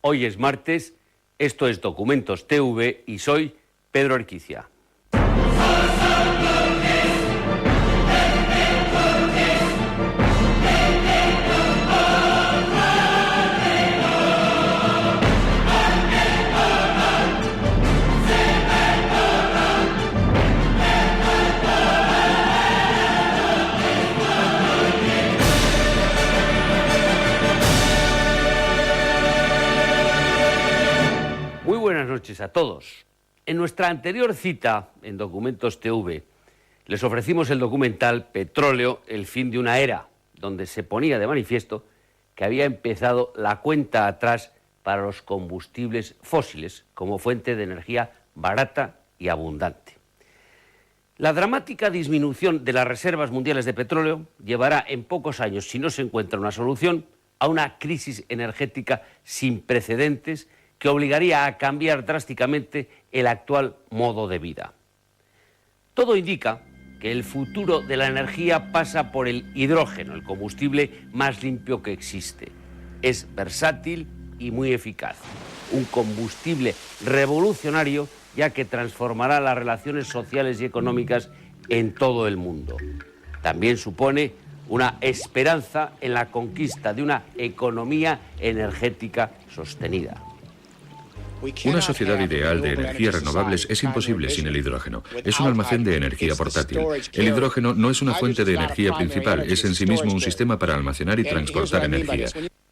Hoy es martes, esto es Documentos TV y soy Pedro Arquicia. Buenas noches a todos. En nuestra anterior cita en Documentos TV les ofrecimos el documental Petróleo, el fin de una era, donde se ponía de manifiesto que había empezado la cuenta atrás para los combustibles fósiles como fuente de energía barata y abundante. La dramática disminución de las reservas mundiales de petróleo llevará en pocos años, si no se encuentra una solución, a una crisis energética sin precedentes que obligaría a cambiar drásticamente el actual modo de vida. Todo indica que el futuro de la energía pasa por el hidrógeno, el combustible más limpio que existe. Es versátil y muy eficaz. Un combustible revolucionario, ya que transformará las relaciones sociales y económicas en todo el mundo. También supone una esperanza en la conquista de una economía energética sostenida. Una sociedad ideal de energías renovables es imposible sin el hidrógeno. Es un almacén de energía portátil. El hidrógeno no es una fuente de energía principal, es en sí mismo un sistema para almacenar y transportar energía.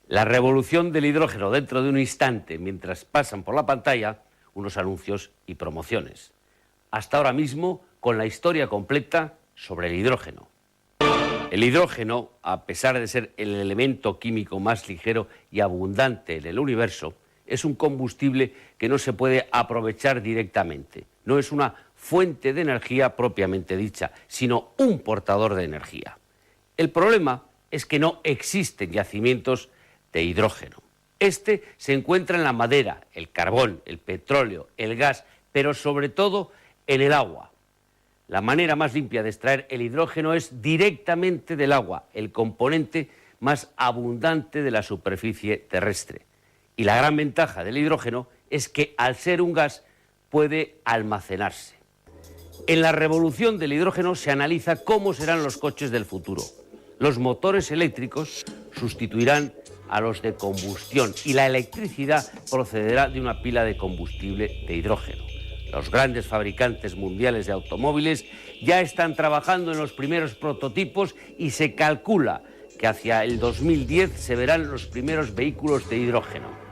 La revolución del hidrógeno dentro de un instante, mientras pasan por la pantalla unos anuncios y promociones. Hasta ahora mismo, con la historia completa sobre el hidrógeno. El hidrógeno, a pesar de ser el elemento químico más ligero y abundante en el universo, es un combustible que no se puede aprovechar directamente. No es una fuente de energía propiamente dicha, sino un portador de energía. El problema es que no existen yacimientos de hidrógeno. Este se encuentra en la madera, el carbón, el petróleo, el gas, pero sobre todo en el agua. La manera más limpia de extraer el hidrógeno es directamente del agua, el componente más abundante de la superficie terrestre. Y la gran ventaja del hidrógeno es que, al ser un gas, puede almacenarse. En la revolución del hidrógeno se analiza cómo serán los coches del futuro. Los motores eléctricos sustituirán a los de combustión y la electricidad procederá de una pila de combustible de hidrógeno. Los grandes fabricantes mundiales de automóviles ya están trabajando en los primeros prototipos y se calcula que hacia el 2010 se verán los primeros vehículos de hidrógeno.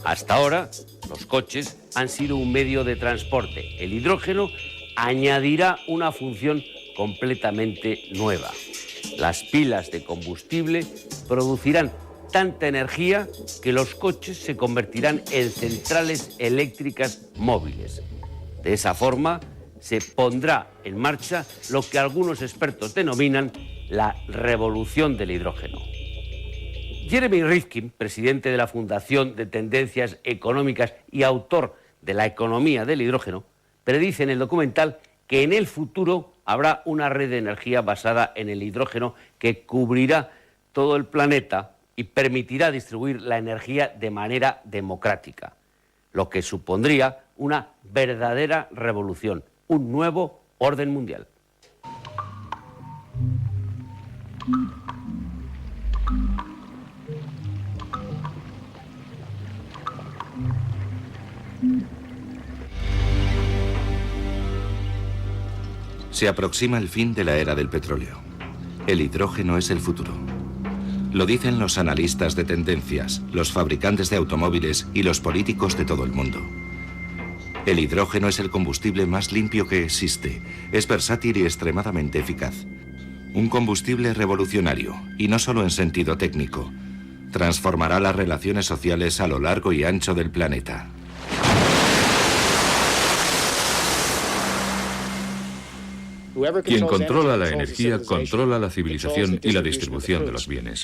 Hasta ahora, los coches han sido un medio de transporte. El hidrógeno añadirá una función completamente nueva. Las pilas de combustible producirán tanta energía que los coches se convertirán en centrales eléctricas móviles. De esa forma, se pondrá en marcha lo que algunos expertos denominan la revolución del hidrógeno. Jeremy Rifkin, presidente de la Fundación de Tendencias Económicas y autor de La economía del hidrógeno, predice en el documental que en el futuro habrá una red de energía basada en el hidrógeno que cubrirá todo el planeta y permitirá distribuir la energía de manera democrática, lo que supondría una verdadera revolución, un nuevo orden mundial. Se aproxima el fin de la era del petróleo. El hidrógeno es el futuro. Lo dicen los analistas de tendencias, los fabricantes de automóviles y los políticos de todo el mundo. El hidrógeno es el combustible más limpio que existe. Es versátil y extremadamente eficaz. Un combustible revolucionario, y no solo en sentido técnico. Transformará las relaciones sociales a lo largo y ancho del planeta. Quien controla la energía controla la civilización y la distribución de los bienes.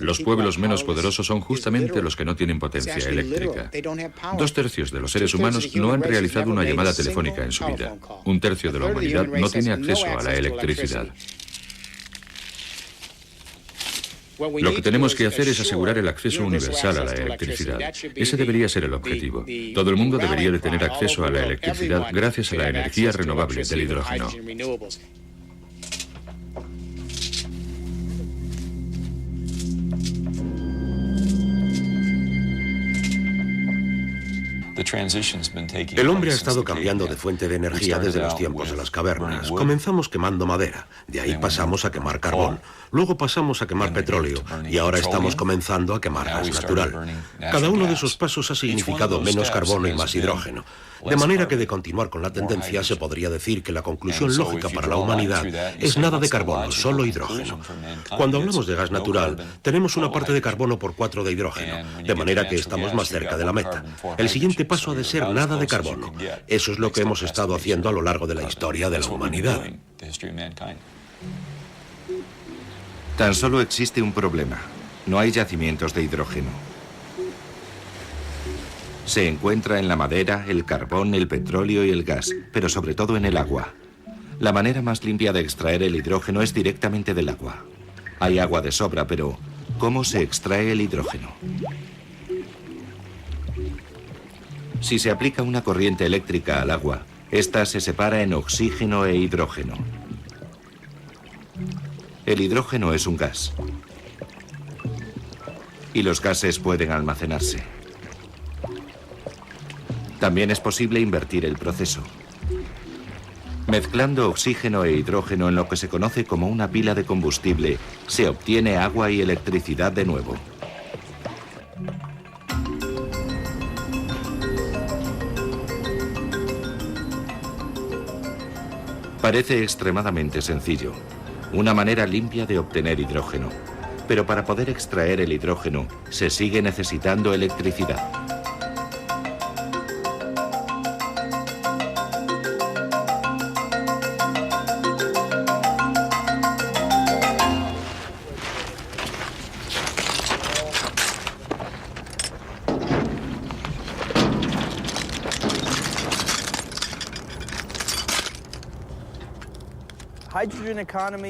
Los pueblos menos poderosos son justamente los que no tienen potencia eléctrica. 2/3 de los seres humanos no han realizado una llamada telefónica en su vida. 1/3 de la humanidad no tiene acceso a la electricidad. Lo que tenemos que hacer es asegurar el acceso universal a la electricidad. Ese debería ser el objetivo. Todo el mundo debería de tener acceso a la electricidad gracias a la energía renovable del hidrógeno. El hombre ha estado cambiando de fuente de energía desde los tiempos de las cavernas. Comenzamos quemando madera, de ahí pasamos a quemar carbón, luego pasamos a quemar petróleo y ahora estamos comenzando a quemar gas natural. Cada uno de esos pasos ha significado menos carbono y más hidrógeno. De manera que de continuar con la tendencia se podría decir que la conclusión lógica para la humanidad es nada de carbono, solo hidrógeno. Cuando hablamos de gas natural, tenemos una parte de carbono por 4 de hidrógeno, de manera que estamos más cerca de la meta. El siguiente paso ha de ser nada de carbono. Eso es lo que hemos estado haciendo a lo largo de la historia de la humanidad. Tan solo existe un problema. No hay yacimientos de hidrógeno. Se encuentra en la madera, el carbón, el petróleo y el gas, pero sobre todo en el agua. La manera más limpia de extraer el hidrógeno es directamente del agua. Hay agua de sobra, pero ¿cómo se extrae el hidrógeno? Si se aplica una corriente eléctrica al agua, esta se separa en oxígeno e hidrógeno. El hidrógeno es un gas. Y los gases pueden almacenarse. También es posible invertir el proceso. Mezclando oxígeno e hidrógeno en lo que se conoce como una pila de combustible, se obtiene agua y electricidad de nuevo. Parece extremadamente sencillo, una manera limpia de obtener hidrógeno. Pero para poder extraer el hidrógeno, se sigue necesitando electricidad.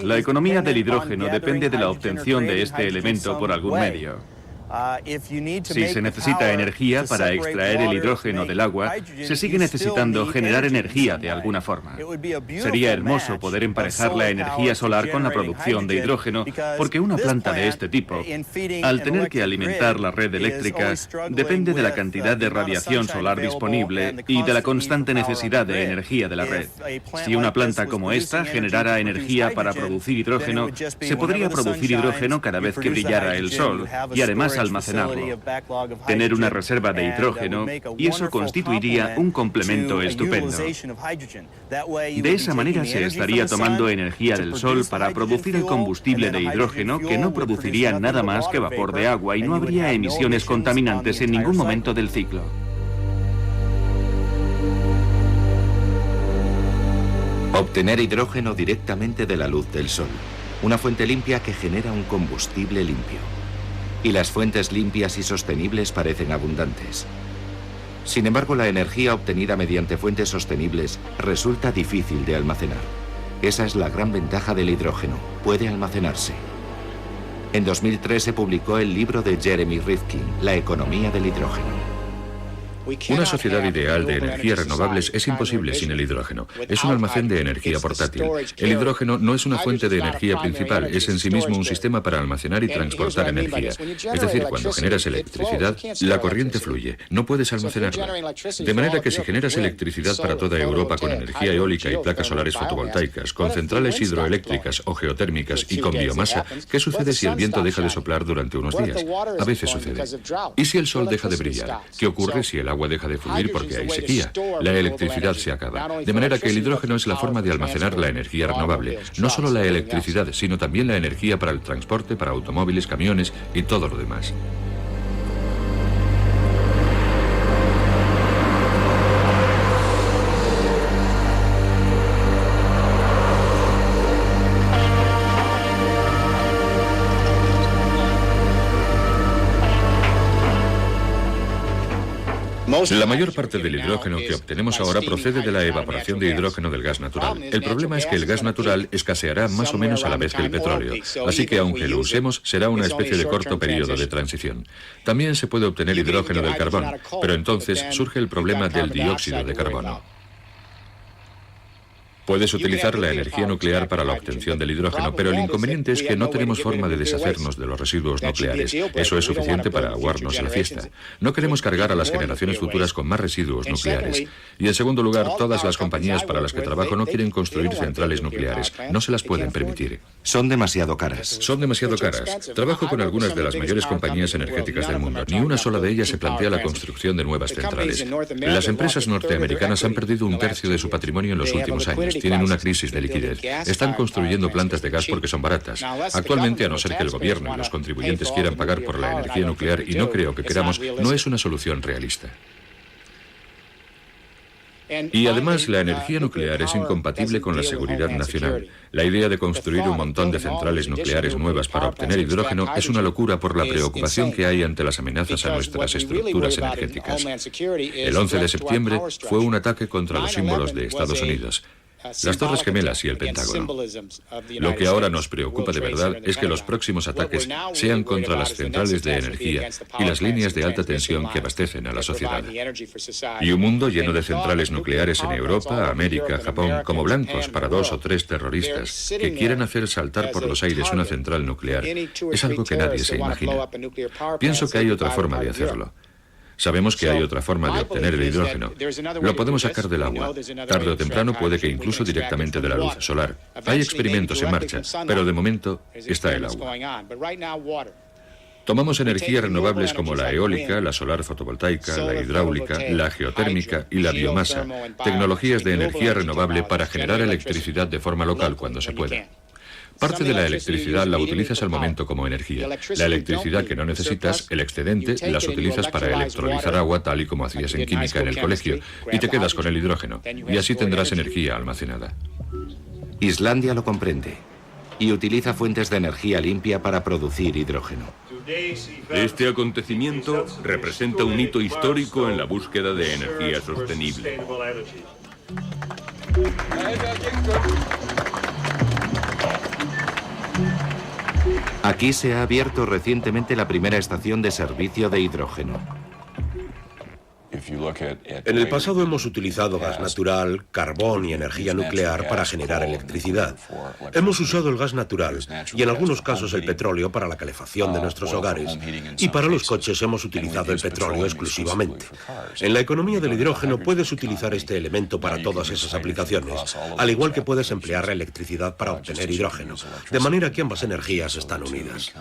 La economía del hidrógeno depende de la obtención de este elemento por algún medio. Si se necesita energía para extraer el hidrógeno del agua, se sigue necesitando generar energía de alguna forma. Sería hermoso poder emparejar la energía solar con la producción de hidrógeno, porque una planta de este tipo, al tener que alimentar la red eléctrica, depende de la cantidad de radiación solar disponible y de la constante necesidad de energía de la red. Si una planta como esta generara energía para producir hidrógeno, se podría producir hidrógeno cada vez que brillara el sol y además almacenarlo, tener una reserva de hidrógeno, y eso constituiría un complemento estupendo. De esa manera se estaría tomando energía del sol para producir el combustible de hidrógeno, que no produciría nada más que vapor de agua y no habría emisiones contaminantes en ningún momento del ciclo. Obtener hidrógeno directamente de la luz del sol, una fuente limpia que genera un combustible limpio. Y las fuentes limpias y sostenibles parecen abundantes. Sin embargo, la energía obtenida mediante fuentes sostenibles resulta difícil de almacenar. Esa es la gran ventaja del hidrógeno, puede almacenarse. En 2003 se publicó el libro de Jeremy Rifkin, La economía del hidrógeno. Una sociedad ideal de energías renovables es imposible sin el hidrógeno. Es un almacén de energía portátil. El hidrógeno no es una fuente de energía principal, es en sí mismo un sistema para almacenar y transportar energía. Es decir, cuando generas electricidad, la corriente fluye, no puedes almacenarla. De manera que si generas electricidad para toda Europa con energía eólica y placas solares fotovoltaicas, con centrales hidroeléctricas o geotérmicas y con biomasa, ¿qué sucede si el viento deja de soplar durante unos días? A veces sucede. ¿Y si el sol deja de brillar? ¿Qué ocurre si el agua deja de fluir porque hay sequía? La electricidad se acaba. De manera que el hidrógeno es la forma de almacenar la energía renovable. No solo la electricidad, sino también la energía para el transporte, para automóviles, camiones y todo lo demás. La mayor parte del hidrógeno que obtenemos ahora procede de la evaporación de hidrógeno del gas natural. El problema es que el gas natural escaseará más o menos a la vez que el petróleo, así que aunque lo usemos, será una especie de corto periodo de transición. También se puede obtener hidrógeno del carbón, pero entonces surge el problema del dióxido de carbono. Puedes utilizar la energía nuclear para la obtención del hidrógeno, pero el inconveniente es que no tenemos forma de deshacernos de los residuos nucleares. Eso es suficiente para aguarnos la fiesta. No queremos cargar a las generaciones futuras con más residuos nucleares. Y en segundo lugar, todas las compañías para las que trabajo no quieren construir centrales nucleares. No se las pueden permitir. Son demasiado caras. Son demasiado caras. Trabajo con algunas de las mayores compañías energéticas del mundo. Ni una sola de ellas se plantea la construcción de nuevas centrales. Las empresas norteamericanas han perdido un tercio de su patrimonio en los últimos años. Tienen una crisis de liquidez. Están construyendo plantas de gas porque son baratas. Actualmente, a no ser que el gobierno y los contribuyentes quieran pagar por la energía nuclear, y no creo que queramos, no es una solución realista. Y además, la energía nuclear es incompatible con la seguridad nacional. La idea de construir un montón de centrales nucleares nuevas para obtener hidrógeno es una locura por la preocupación que hay ante las amenazas a nuestras estructuras energéticas. El 11 de septiembre fue un ataque contra los símbolos de Estados Unidos, las Torres Gemelas y el Pentágono. Lo que ahora nos preocupa de verdad es que los próximos ataques sean contra las centrales de energía y las líneas de alta tensión que abastecen a la sociedad. Y un mundo lleno de centrales nucleares en Europa, América, Japón, como blancos para 2 o 3 terroristas que quieran hacer saltar por los aires una central nuclear es algo que nadie se imagina. Pienso que hay otra forma de hacerlo. Sabemos que hay otra forma de obtener el hidrógeno. Lo podemos sacar del agua. Tarde o temprano puede que incluso directamente de la luz solar. Hay experimentos en marcha, pero de momento está el agua. Tomamos energías renovables como la eólica, la solar fotovoltaica, la hidráulica, la geotérmica y la biomasa, tecnologías de energía renovable para generar electricidad de forma local cuando se pueda. Parte de la electricidad la utilizas al momento como energía. La electricidad que no necesitas, el excedente, las utilizas para electrolizar agua tal y como hacías en química en el colegio, y te quedas con el hidrógeno, y así tendrás energía almacenada. Islandia lo comprende y utiliza fuentes de energía limpia para producir hidrógeno. Este acontecimiento representa un hito histórico en la búsqueda de energía sostenible. Aquí se ha abierto recientemente la primera estación de servicio de hidrógeno. En el pasado hemos utilizado gas natural, carbón y energía nuclear para generar electricidad. Hemos usado el gas natural y en algunos casos el petróleo para la calefacción de nuestros hogares. Y para los coches hemos utilizado el petróleo exclusivamente. En la economía del hidrógeno puedes utilizar este elemento para todas esas aplicaciones, al igual que puedes emplear la electricidad para obtener hidrógeno, de manera que ambas energías están unidas.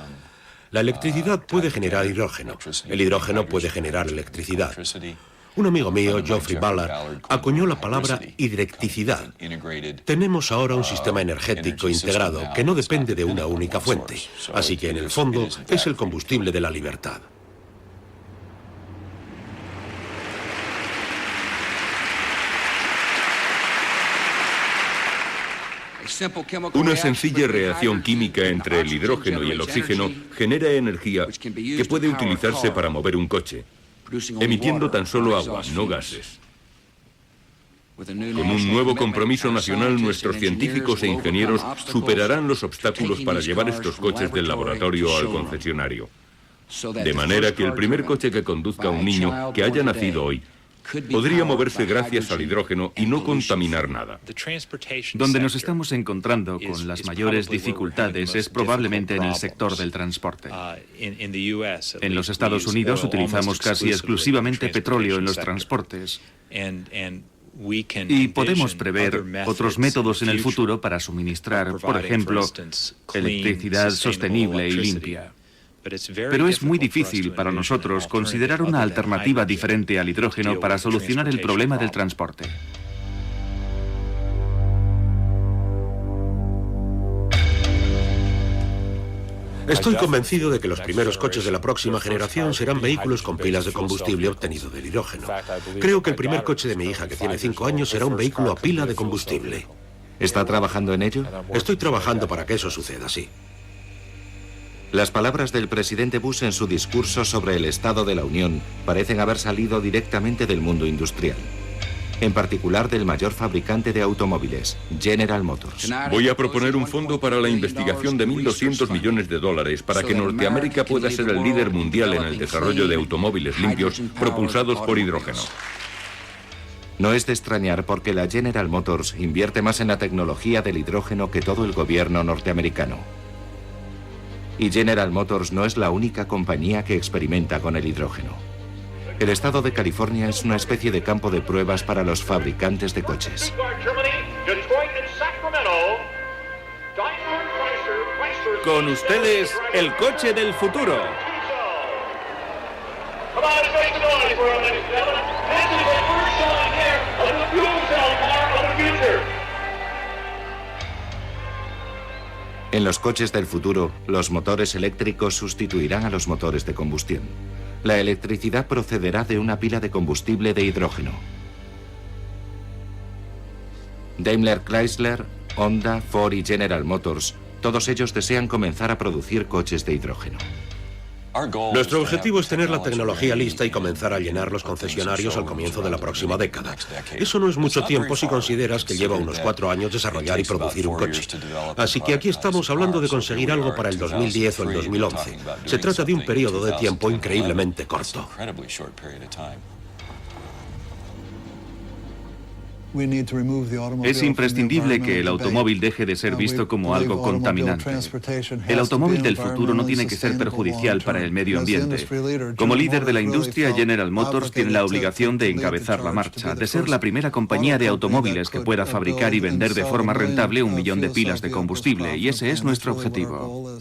La electricidad puede generar hidrógeno. El hidrógeno puede generar electricidad. Un amigo mío, Geoffrey Ballard, acuñó la palabra hidrecticidad. Tenemos ahora un sistema energético integrado que no depende de una única fuente. Así que, en el fondo, es el combustible de la libertad. Una sencilla reacción química entre el hidrógeno y el oxígeno genera energía que puede utilizarse para mover un coche, emitiendo tan solo agua, no gases. Con un nuevo compromiso nacional, nuestros científicos e ingenieros superarán los obstáculos para llevar estos coches del laboratorio al concesionario. De manera que el primer coche que conduzca a un niño que haya nacido hoy podría moverse gracias al hidrógeno y no contaminar nada. Donde nos estamos encontrando con las mayores dificultades es probablemente en el sector del transporte. En los Estados Unidos utilizamos casi exclusivamente petróleo en los transportes. Y podemos prever otros métodos en el futuro para suministrar, por ejemplo, electricidad sostenible y limpia. Pero es muy difícil para nosotros considerar una alternativa diferente al hidrógeno para solucionar el problema del transporte. Estoy convencido de que los primeros coches de la próxima generación serán vehículos con pilas de combustible obtenido del hidrógeno. Creo que el primer coche de mi hija, que tiene 5 años, será un vehículo a pila de combustible. ¿Está trabajando en ello? Estoy trabajando para que eso suceda, sí. Las palabras del presidente Bush en su discurso sobre el Estado de la Unión parecen haber salido directamente del mundo industrial, en particular del mayor fabricante de automóviles, General Motors. Voy a proponer un fondo para la investigación de $1.200 millones para que Norteamérica pueda ser el líder mundial en el desarrollo de automóviles limpios propulsados por hidrógeno. No es de extrañar porque la General Motors invierte más en la tecnología del hidrógeno que todo el gobierno norteamericano. Y General Motors no es la única compañía que experimenta con el hidrógeno. El estado de California es una especie de campo de pruebas para los fabricantes de coches. Con ustedes, el coche del futuro. En los coches del futuro, los motores eléctricos sustituirán a los motores de combustión. La electricidad procederá de una pila de combustible de hidrógeno. Daimler Chrysler, Honda, Ford y General Motors, todos ellos desean comenzar a producir coches de hidrógeno. Nuestro objetivo es tener la tecnología lista y comenzar a llenar los concesionarios al comienzo de la próxima década. Eso no es mucho tiempo si consideras que lleva unos 4 años desarrollar y producir un coche. Así que aquí estamos hablando de conseguir algo para el 2010 o el 2011. Se trata de un periodo de tiempo increíblemente corto. Es imprescindible que el automóvil deje de ser visto como algo contaminante. El automóvil del futuro no tiene que ser perjudicial para el medio ambiente. Como líder de la industria, General Motors tiene la obligación de encabezar la marcha, de ser la primera compañía de automóviles que pueda fabricar y vender de forma rentable 1 millón de pilas de combustible, y ese es nuestro objetivo.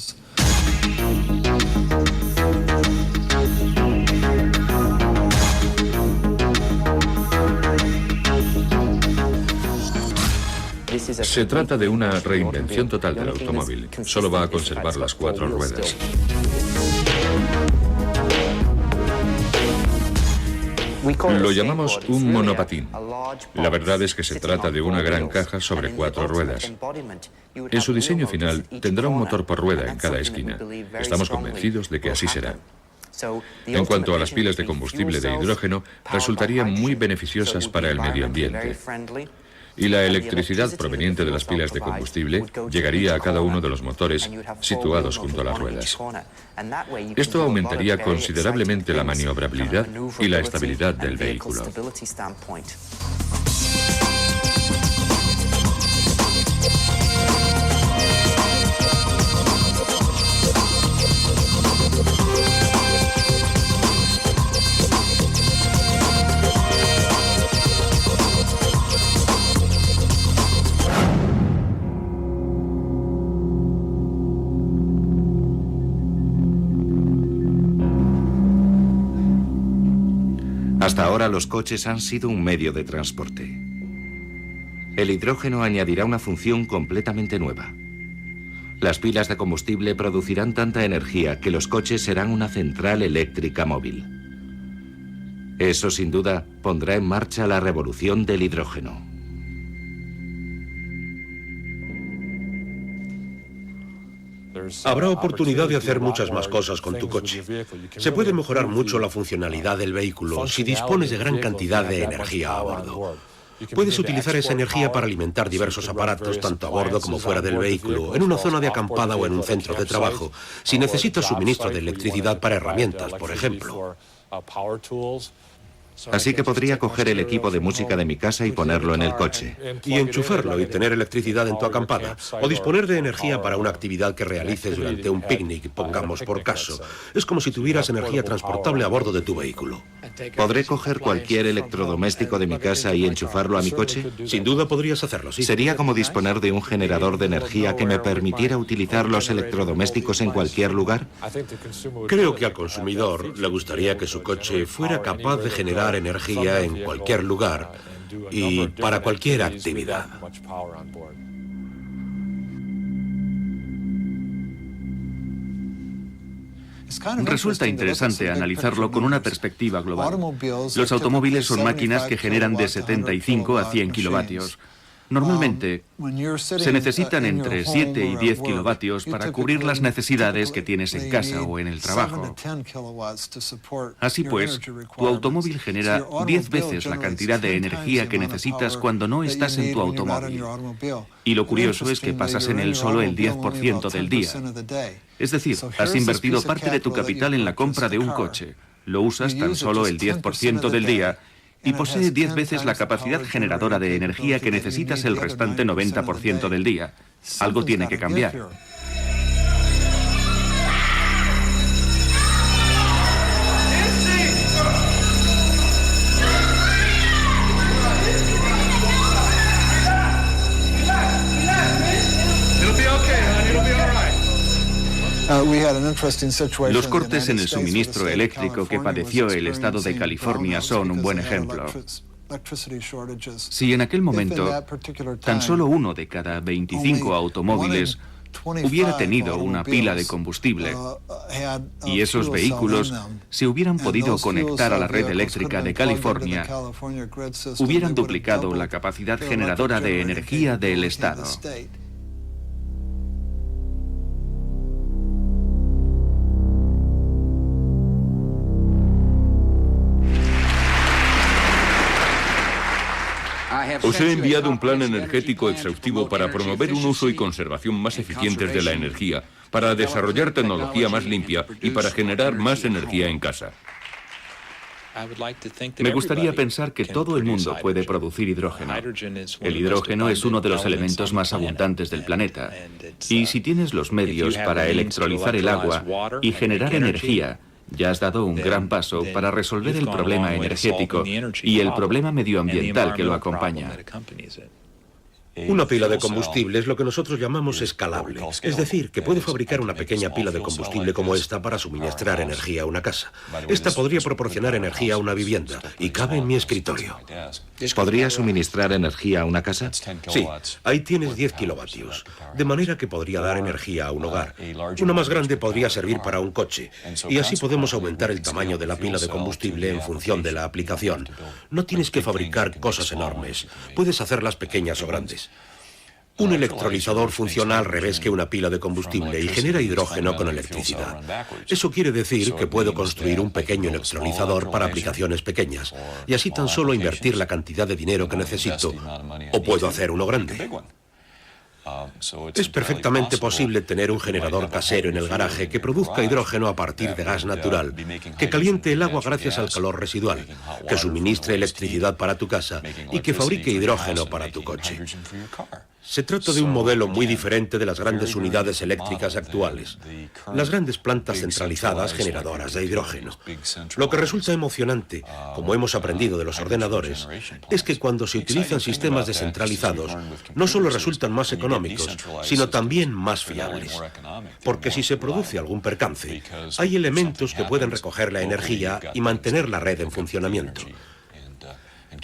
Se trata de una reinvención total del automóvil. Solo va a conservar las 4 ruedas. Lo llamamos un monopatín. La verdad es que se trata de una gran caja sobre 4 ruedas. En su diseño final tendrá un motor por rueda en cada esquina. Estamos convencidos de que así será. En cuanto a las pilas de combustible de hidrógeno, resultarían muy beneficiosas para el medio ambiente. Y la electricidad proveniente de las pilas de combustible llegaría a cada uno de los motores situados junto a las ruedas. Esto aumentaría considerablemente la maniobrabilidad y la estabilidad del vehículo. Hasta ahora los coches han sido un medio de transporte. El hidrógeno añadirá una función completamente nueva. Las pilas de combustible producirán tanta energía que los coches serán una central eléctrica móvil. Eso sin duda pondrá en marcha la revolución del hidrógeno. Habrá oportunidad de hacer muchas más cosas con tu coche. Se puede mejorar mucho la funcionalidad del vehículo si dispones de gran cantidad de energía a bordo. Puedes utilizar esa energía para alimentar diversos aparatos, tanto a bordo como fuera del vehículo, en una zona de acampada o en un centro de trabajo, si necesitas suministro de electricidad para herramientas, por ejemplo. Así que podría coger el equipo de música de mi casa y ponerlo en el coche. Y enchufarlo y tener electricidad en tu acampada. O disponer de energía para una actividad que realices durante un picnic, pongamos por caso. Es como si tuvieras energía transportable a bordo de tu vehículo. ¿Podré coger cualquier electrodoméstico de mi casa y enchufarlo a mi coche? Sin duda podrías hacerlo, sí. Sería como disponer de un generador de energía que me permitiera utilizar los electrodomésticos en cualquier lugar. Creo que al consumidor le gustaría que su coche fuera capaz de generar energía en cualquier lugar y para cualquier actividad. Resulta interesante analizarlo con una perspectiva global. Los automóviles son máquinas que generan de 75 a 100 kilovatios. Normalmente, se necesitan entre 7 y 10 kilovatios para cubrir las necesidades que tienes en casa o en el trabajo. Así pues, tu automóvil genera 10 veces la cantidad de energía que necesitas cuando no estás en tu automóvil. Y lo curioso es que pasas en él solo el 10% del día. Es decir, has invertido parte de tu capital en la compra de un coche. Lo usas tan solo el 10% del día y posee 10 veces la capacidad generadora de energía que necesitas el restante 90% del día. Algo tiene que cambiar. Los cortes en el suministro eléctrico que padeció el estado de California son un buen ejemplo. Si en aquel momento tan solo uno de cada 25 automóviles hubiera tenido una pila de combustible y esos vehículos se hubieran podido conectar a la red eléctrica de California, hubieran duplicado la capacidad generadora de energía del estado. Os he enviado un plan energético exhaustivo para promover un uso y conservación más eficientes de la energía, para desarrollar tecnología más limpia y para generar más energía en casa. Me gustaría pensar que todo el mundo puede producir hidrógeno. El hidrógeno es uno de los elementos más abundantes del planeta. Y si tienes los medios para electrolizar el agua y generar energía, ya has dado un gran paso para resolver el problema energético y el problema medioambiental que lo acompaña. Una pila de combustible es lo que nosotros llamamos escalable, es decir, que puede fabricar una pequeña pila de combustible como esta para suministrar energía a una casa. Esta podría proporcionar energía a una vivienda y cabe en mi escritorio. ¿Podría suministrar energía a una casa? Sí, ahí tienes 10 kilovatios, de manera que podría dar energía a un hogar. Una más grande podría servir para un coche, y así podemos aumentar el tamaño de la pila de combustible en función de la aplicación. No tienes que fabricar cosas enormes, puedes hacerlas pequeñas o grandes. Un electrolizador funciona al revés que una pila de combustible y genera hidrógeno con electricidad. Eso quiere decir que puedo construir un pequeño electrolizador para aplicaciones pequeñas y así tan solo invertir la cantidad de dinero que necesito, o puedo hacer uno grande. Es perfectamente posible tener un generador casero en el garaje que produzca hidrógeno a partir de gas natural, que caliente el agua gracias al calor residual, que suministre electricidad para tu casa y que fabrique hidrógeno para tu coche. Se trata de un modelo muy diferente de las grandes unidades eléctricas actuales, las grandes plantas centralizadas generadoras de hidrógeno. Lo que resulta emocionante, como hemos aprendido de los ordenadores, es que cuando se utilizan sistemas descentralizados, no solo resultan más económicos, sino también más fiables. Porque si se produce algún percance, hay elementos que pueden recoger la energía y mantener la red en funcionamiento.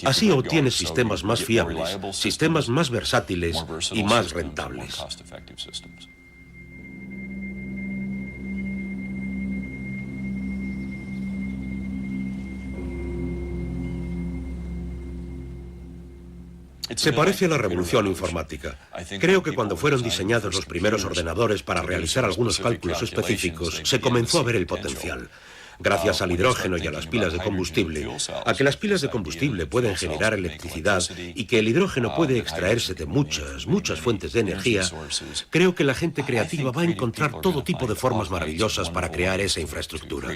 Así obtienes sistemas más fiables, sistemas más versátiles y más rentables. Se parece a la revolución informática. Creo que cuando fueron diseñados los primeros ordenadores para realizar algunos cálculos específicos, se comenzó a ver el potencial. Gracias al hidrógeno y a las pilas de combustible, a que las pilas de combustible pueden generar electricidad y que el hidrógeno puede extraerse de muchas fuentes de energía, creo que la gente creativa va a encontrar todo tipo de formas maravillosas para crear esa infraestructura.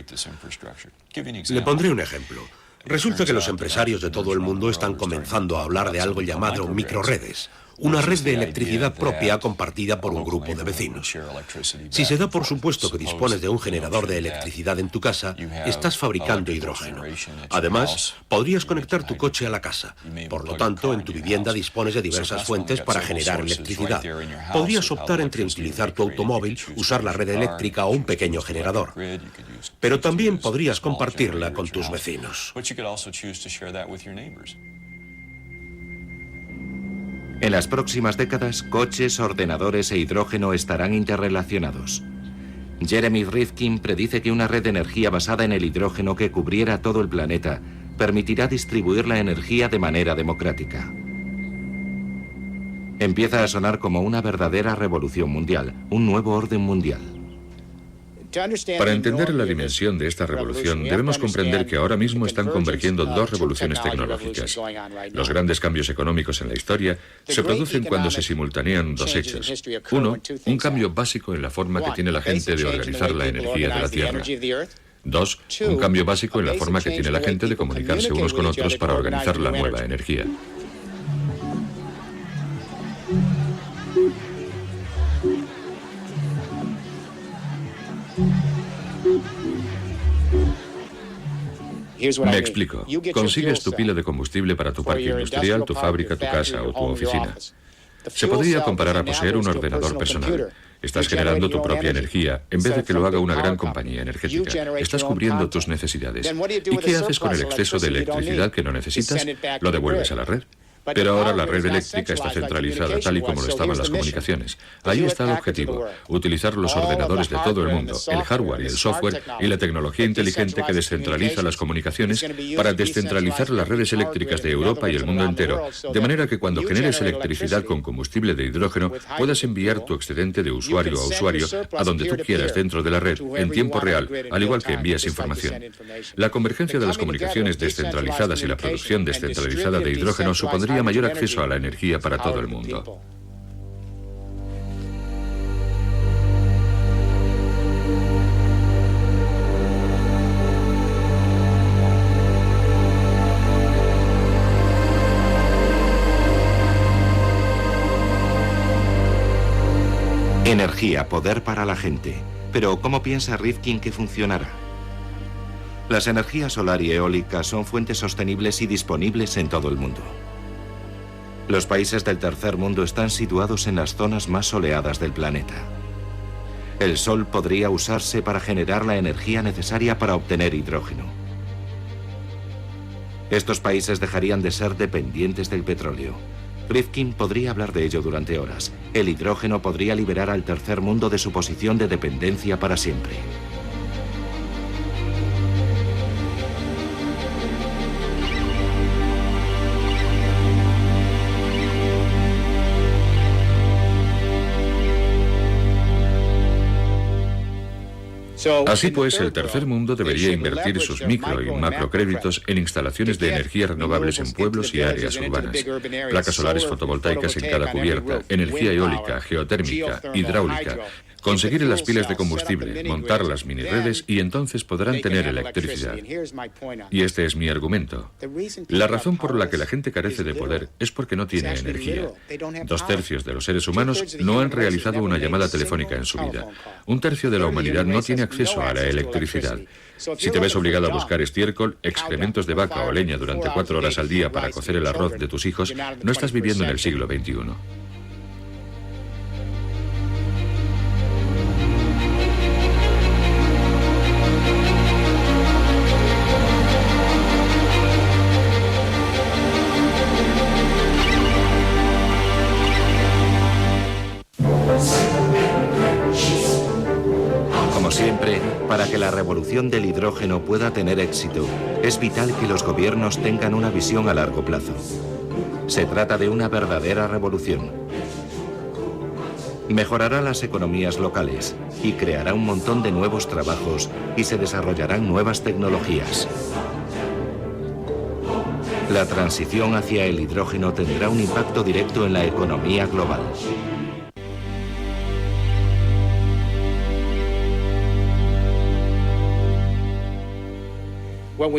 Le pondré un ejemplo. Resulta que los empresarios de todo el mundo están comenzando a hablar de algo llamado microredes. Una red de electricidad propia compartida por un grupo de vecinos. Si se da por supuesto que dispones de un generador de electricidad en tu casa, estás fabricando hidrógeno. Además, podrías conectar tu coche a la casa. Por lo tanto, en tu vivienda dispones de diversas fuentes para generar electricidad. Podrías optar entre utilizar tu automóvil, usar la red eléctrica o un pequeño generador. Pero también podrías compartirla con tus vecinos. En las próximas décadas, coches, ordenadores e hidrógeno estarán interrelacionados. Jeremy Rifkin predice que una red de energía basada en el hidrógeno que cubriera todo el planeta permitirá distribuir la energía de manera democrática. Empieza a sonar como una verdadera revolución mundial, un nuevo orden mundial. Para entender la dimensión de esta revolución, debemos comprender que ahora mismo están convergiendo dos revoluciones tecnológicas. Los grandes cambios económicos en la historia se producen cuando se simultanean dos hechos. Uno, un cambio básico en la forma que tiene la gente de organizar la energía de la Tierra. Dos, un cambio básico en la forma que tiene la gente de comunicarse unos con otros para organizar la nueva energía. Me explico. Consigues tu pila de combustible para tu parque industrial, tu fábrica, tu casa o tu oficina. Se podría comparar a poseer un ordenador personal. Estás generando tu propia energía, en vez de que lo haga una gran compañía energética. Estás cubriendo tus necesidades. ¿Y qué haces con el exceso de electricidad que no necesitas? Lo devuelves a la red. Pero ahora la red eléctrica está centralizada tal y como lo estaban las comunicaciones. Ahí está el objetivo, utilizar los ordenadores de todo el mundo, el hardware y el software y la tecnología inteligente que descentraliza las comunicaciones para descentralizar las redes eléctricas de Europa y el mundo entero, de manera que cuando generes electricidad con combustible de hidrógeno puedas enviar tu excedente de usuario a usuario a donde tú quieras dentro de la red en tiempo real, al igual que envías información. La convergencia de las comunicaciones descentralizadas y la producción descentralizada de hidrógeno supondría mayor acceso a la energía para todo el mundo. Energía, poder para la gente. Pero ¿cómo piensa Rifkin que funcionará? Las energías solar y eólica son fuentes sostenibles y disponibles en todo el mundo. Los países del tercer mundo están situados en las zonas más soleadas del planeta. El sol podría usarse para generar la energía necesaria para obtener hidrógeno. Estos países dejarían de ser dependientes del petróleo. Rifkin podría hablar de ello durante horas. El hidrógeno podría liberar al tercer mundo de su posición de dependencia para siempre. Así pues, el tercer mundo debería invertir sus micro y macrocréditos en instalaciones de energías renovables en pueblos y áreas urbanas, placas solares fotovoltaicas en cada cubierta, energía eólica, geotérmica, hidráulica, conseguir las pilas de combustible, montar las mini redes y entonces podrán tener electricidad. Y este es mi argumento. La razón por la que la gente carece de poder es porque no tiene energía. 2/3 de los seres humanos no han realizado una llamada telefónica en su vida. 1/3 de la humanidad no tiene acceso a la electricidad. Si te ves obligado a buscar estiércol, excrementos de vaca o leña durante 4 horas al día para cocer el arroz de tus hijos, no estás viviendo en el siglo XXI. Para que la revolución del hidrógeno pueda tener éxito, es vital que los gobiernos tengan una visión a largo plazo. Se trata de una verdadera revolución. Mejorará las economías locales y creará un montón de nuevos trabajos y se desarrollarán nuevas tecnologías. La transición hacia el hidrógeno tendrá un impacto directo en la economía global.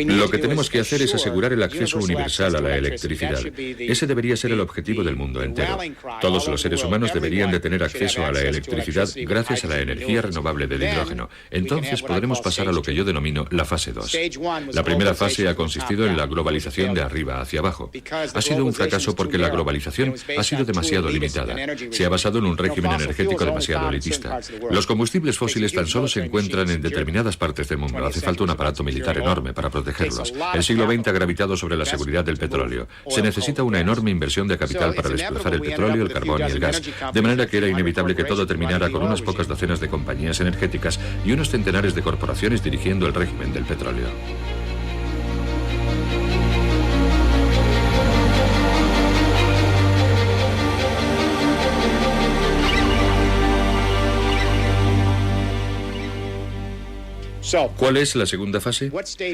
Lo que tenemos que hacer es asegurar el acceso universal a la electricidad. Ese debería ser el objetivo del mundo entero. Todos los seres humanos deberían de tener acceso a la electricidad gracias a la energía renovable del hidrógeno. Entonces podremos pasar a lo que yo denomino la fase 2. La primera fase ha consistido en la globalización de arriba hacia abajo. Ha sido un fracaso porque la globalización ha sido demasiado limitada. Se ha basado en un régimen energético demasiado elitista. Los combustibles fósiles tan solo se encuentran en determinadas partes del mundo. Hace falta un aparato militar enorme para protegerlos. El siglo XX ha gravitado sobre la seguridad del petróleo. Se necesita una enorme inversión de capital para desplazar el petróleo, el carbón y el gas, de manera que era inevitable que todo terminara con unas pocas docenas de compañías energéticas y unos centenares de corporaciones dirigiendo el régimen del petróleo. ¿Cuál es la segunda fase?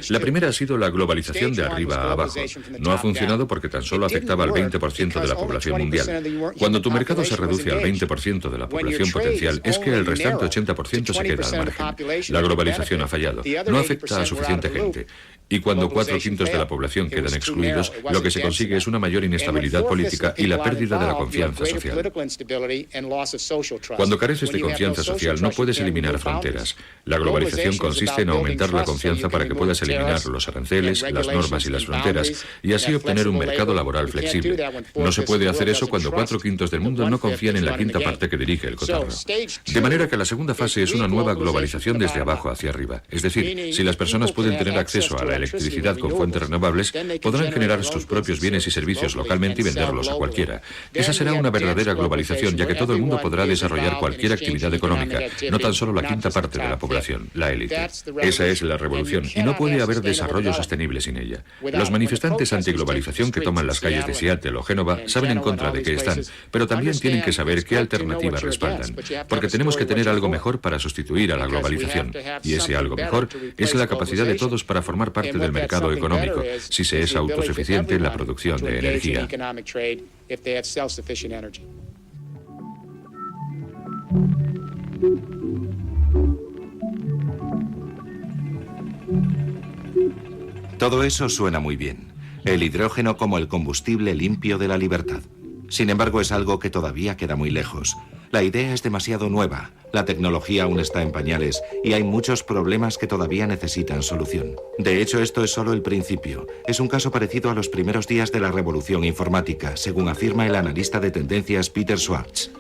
La primera ha sido la globalización de arriba a abajo. No ha funcionado porque tan solo afectaba al 20% de la población mundial. Cuando tu mercado se reduce al 20% de la población potencial, es que el restante 80% se queda al margen. La globalización ha fallado. No afecta a suficiente gente. Y cuando 4/5 de la población quedan excluidos, lo que se consigue es una mayor inestabilidad política y la pérdida de la confianza social. Cuando careces de confianza social, no puedes eliminar fronteras. La globalización consiste en aumentar la confianza para que puedas eliminar los aranceles, las normas y las fronteras, y así obtener un mercado laboral flexible. No se puede hacer eso cuando 4/5 del mundo no confían en la quinta parte que dirige el cotarro. De manera que la segunda fase es una nueva globalización desde abajo hacia arriba. Es decir, si las personas pueden tener acceso a la electricidad con fuentes renovables, podrán generar sus propios bienes y servicios localmente y venderlos a cualquiera. Esa será una verdadera globalización, ya que todo el mundo podrá desarrollar cualquier actividad económica, no tan solo la quinta parte de la población, la élite. Esa es la revolución, y no puede haber desarrollo sostenible sin ella. Los manifestantes antiglobalización que toman las calles de Seattle o Génova saben en contra de qué están, pero también tienen que saber qué alternativas respaldan, porque tenemos que tener algo mejor para sustituir a la globalización, y ese algo mejor es la capacidad de todos para formar parte del mercado económico, si se es autosuficiente en la producción de energía. Todo eso suena muy bien. El hidrógeno como el combustible limpio de la libertad. Sin embargo, es algo que todavía queda muy lejos. La idea es demasiado nueva, la tecnología aún está en pañales y hay muchos problemas que todavía necesitan solución. De hecho, esto es solo el principio. Es un caso parecido a los primeros días de la revolución informática, según afirma el analista de tendencias Peter Schwartz.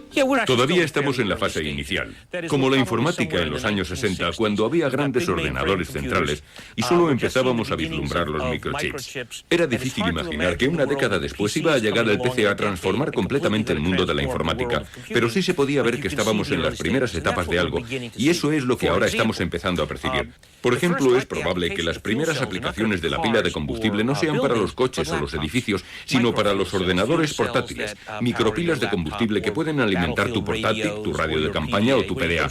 Todavía estamos en la fase inicial, como la informática en los años 60, cuando había grandes ordenadores centrales y solo empezábamos a vislumbrar los microchips. Era difícil imaginar que una década después iba a llegar el PC a transformar completamente el mundo de la informática, pero sí se podía ver que estábamos en las primeras etapas de algo, y eso es lo que ahora estamos empezando a percibir. Por ejemplo, es probable que las primeras aplicaciones de la pila de combustible no sean para los coches o los edificios, sino para los ordenadores portátiles, micropilas de combustible que pueden alimentar tu portátil, tu radio de campaña o tu PDA.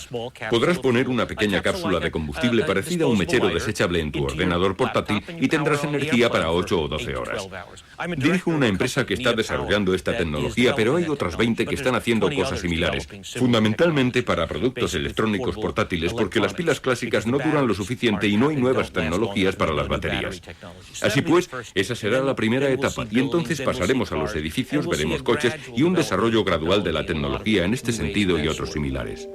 Podrás poner una pequeña cápsula de combustible parecida a un mechero desechable en tu ordenador portátil y tendrás energía para 8 o 12 horas. Dirijo una empresa que está desarrollando esta tecnología, pero hay otras 20 que están haciendo cosas similares, fundamentalmente para productos electrónicos portátiles, porque las pilas clásicas no duran lo suficiente y no hay nuevas tecnologías para las baterías. Así pues, esa será la primera etapa, y entonces pasaremos a los edificios, veremos coches y un desarrollo gradual de la tecnología en este sentido y otros similares.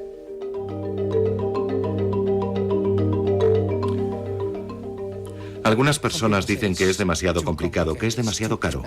Algunas personas dicen que es demasiado complicado, que es demasiado caro.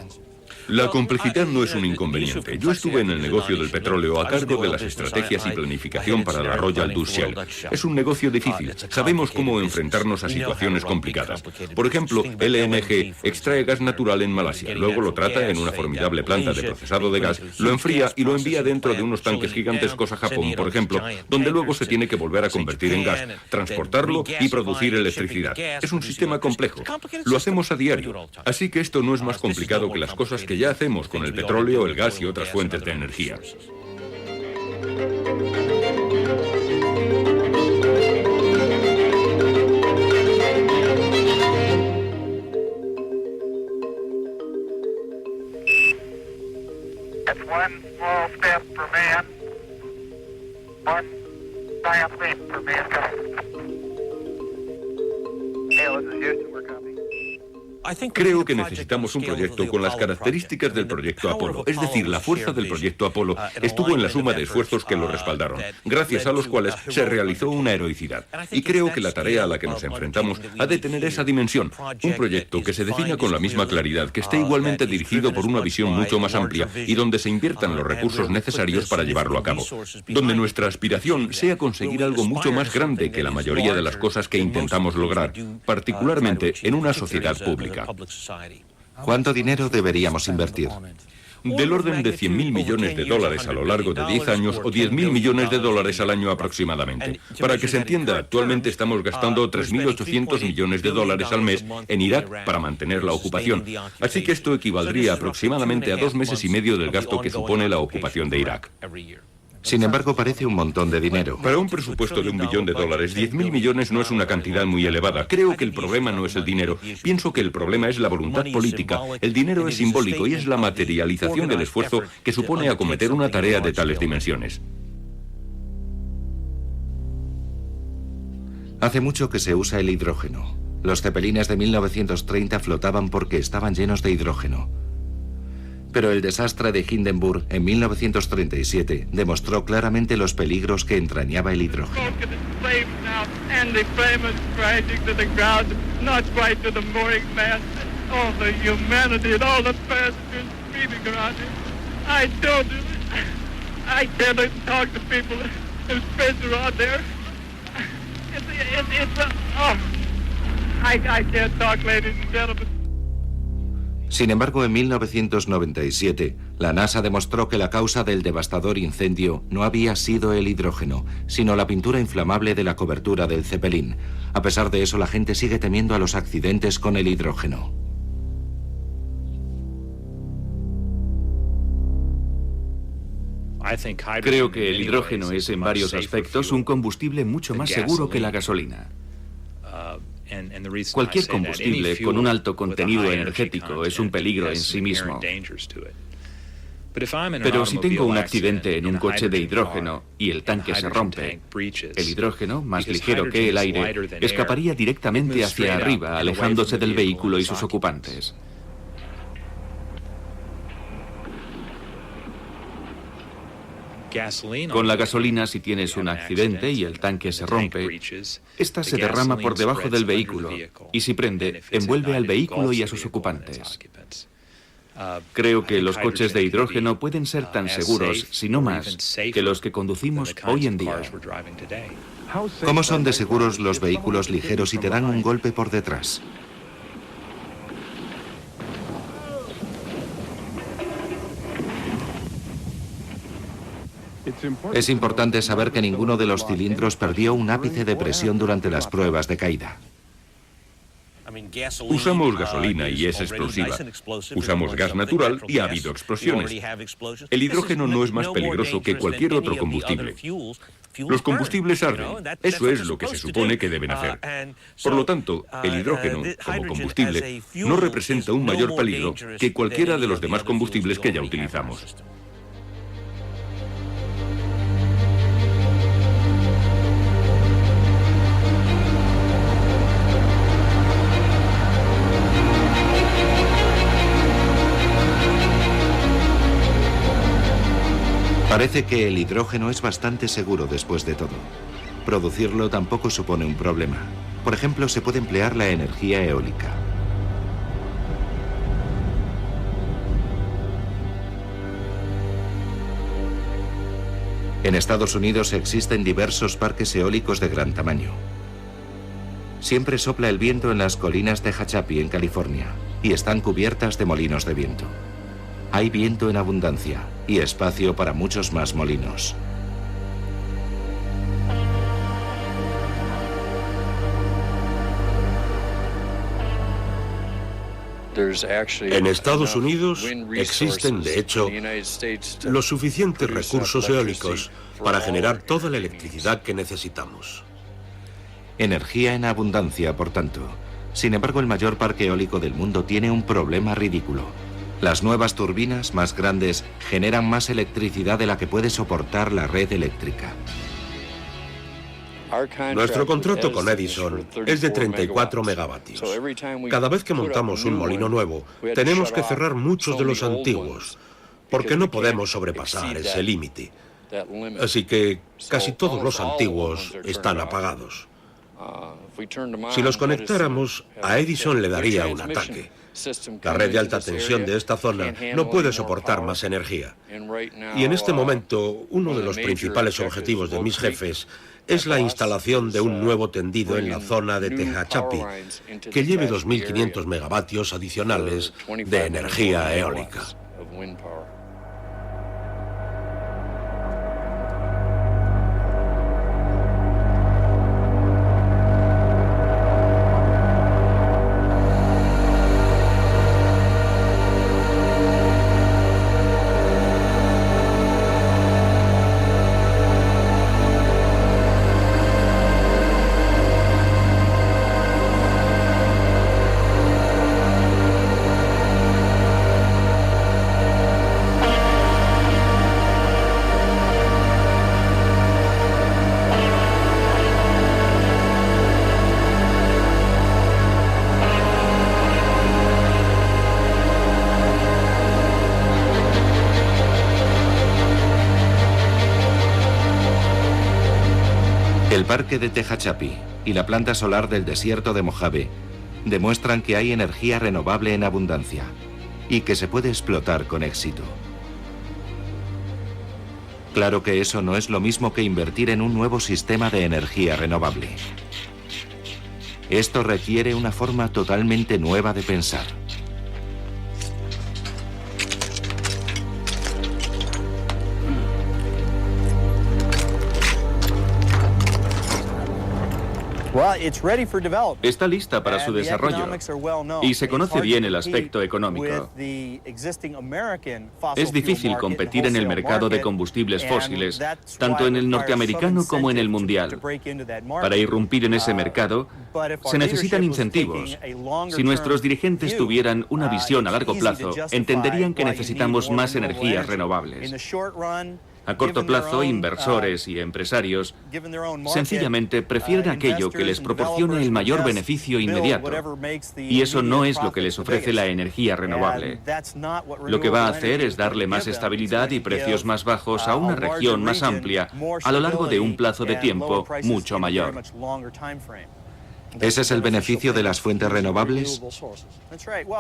La complejidad no es un inconveniente. Yo estuve en el negocio del petróleo a cargo de las estrategias y planificación para la Royal Dutch Shell. Es un negocio difícil. Sabemos cómo enfrentarnos a situaciones complicadas. Por ejemplo, LNG extrae gas natural en Malasia, luego lo trata en una formidable planta de procesado de gas, lo enfría y lo envía dentro de unos tanques gigantescos a Japón, por ejemplo, donde luego se tiene que volver a convertir en gas, transportarlo y producir electricidad. Es un sistema complejo. Lo hacemos a diario. Así que esto no es más complicado que las cosas que ya hacemos con el petróleo, el gas y otras fuentes de energía. That's one small step for man, one giant leap for mankind. Hey, this is Houston, we're coming. Creo que necesitamos un proyecto con las características del proyecto Apolo, es decir, la fuerza del proyecto Apolo estuvo en la suma de esfuerzos que lo respaldaron, gracias a los cuales se realizó una heroicidad. Y creo que la tarea a la que nos enfrentamos ha de tener esa dimensión, un proyecto que se defina con la misma claridad, que esté igualmente dirigido por una visión mucho más amplia y donde se inviertan los recursos necesarios para llevarlo a cabo, donde nuestra aspiración sea conseguir algo mucho más grande que la mayoría de las cosas que intentamos lograr, particularmente en una sociedad pública. ¿Cuánto dinero deberíamos invertir? Del orden de 100.000 millones de dólares a lo largo de 10 años o 10.000 millones de dólares al año aproximadamente. Para que se entienda, actualmente estamos gastando 3.800 millones de dólares al mes en Irak para mantener la ocupación. Así que esto equivaldría aproximadamente a 2 meses y medio del gasto que supone la ocupación de Irak. Sin embargo, parece un montón de dinero. Para un presupuesto de $1 billón, 10.000 millones no es una cantidad muy elevada. Creo que el problema no es el dinero. Pienso que el problema es la voluntad política. El dinero es simbólico y es la materialización del esfuerzo que supone acometer una tarea de tales dimensiones. Hace mucho que se usa el hidrógeno. Los cepelines de 1930 flotaban porque estaban llenos de hidrógeno. Pero el desastre de Hindenburg en 1937 demostró claramente los peligros que entrañaba el hidrógeno. Sin embargo, en 1997, la NASA demostró que la causa del devastador incendio no había sido el hidrógeno, sino la pintura inflamable de la cobertura del Zeppelin. A pesar de eso, la gente sigue temiendo a los accidentes con el hidrógeno. Creo que el hidrógeno es en varios aspectos un combustible mucho más seguro que la gasolina. Cualquier combustible con un alto contenido energético es un peligro en sí mismo. Pero si tengo un accidente en un coche de hidrógeno y el tanque se rompe, el hidrógeno, más ligero que el aire, escaparía directamente hacia arriba, alejándose del vehículo y sus ocupantes. Con la gasolina, si tienes un accidente y el tanque se rompe, esta se derrama por debajo del vehículo y si prende, envuelve al vehículo y a sus ocupantes. Creo que los coches de hidrógeno pueden ser tan seguros, si no más, que los que conducimos hoy en día. ¿Cómo son de seguros los vehículos ligeros si te dan un golpe por detrás? Es importante saber que ninguno de los cilindros perdió un ápice de presión durante las pruebas de caída. Usamos gasolina y es explosiva. Usamos gas natural y ha habido explosiones. El hidrógeno no es más peligroso que cualquier otro combustible. Los combustibles arden. Eso es lo que se supone que deben hacer. Por lo tanto, el hidrógeno, como combustible, no representa un mayor peligro que cualquiera de los demás combustibles que ya utilizamos. Parece que el hidrógeno es bastante seguro después de todo. Producirlo tampoco supone un problema. Por ejemplo, se puede emplear la energía eólica. En Estados Unidos existen diversos parques eólicos de gran tamaño. Siempre sopla el viento en las colinas de Tehachapi, en California, y están cubiertas de molinos de viento. Hay viento en abundancia y espacio para muchos más molinos. En Estados Unidos existen, de hecho, los suficientes recursos eólicos para generar toda la electricidad que necesitamos. Energía en abundancia, por tanto. Sin embargo, el mayor parque eólico del mundo tiene un problema ridículo. Las nuevas turbinas más grandes generan más electricidad de la que puede soportar la red eléctrica. Nuestro contrato con Edison es de 34 megavatios. Cada vez que montamos un molino nuevo, tenemos que cerrar muchos de los antiguos, porque no podemos sobrepasar ese límite. Así que casi todos los antiguos están apagados. Si los conectáramos, a Edison le daría un ataque. La red de alta tensión de esta zona no puede soportar más energía. Y en este momento, uno de los principales objetivos de mis jefes es la instalación de un nuevo tendido en la zona de Tehachapi, que lleve 2.500 megavatios adicionales de energía eólica. El parque de Tehachapi y la planta solar del desierto de Mojave demuestran que hay energía renovable en abundancia y que se puede explotar con éxito. Claro que eso no es lo mismo que invertir en un nuevo sistema de energía renovable. Esto requiere una forma totalmente nueva de pensar. Está lista para su desarrollo y se conoce bien el aspecto económico. Es difícil competir en el mercado de combustibles fósiles, tanto en el norteamericano como en el mundial. Para irrumpir en ese mercado, se necesitan incentivos. Si nuestros dirigentes tuvieran una visión a largo plazo, entenderían que necesitamos más energías renovables. A corto plazo, inversores y empresarios sencillamente prefieren aquello que les proporcione el mayor beneficio inmediato. Y eso no es lo que les ofrece la energía renovable. Lo que va a hacer es darle más estabilidad y precios más bajos a una región más amplia a lo largo de un plazo de tiempo mucho mayor. ¿Ese es el beneficio de las fuentes renovables?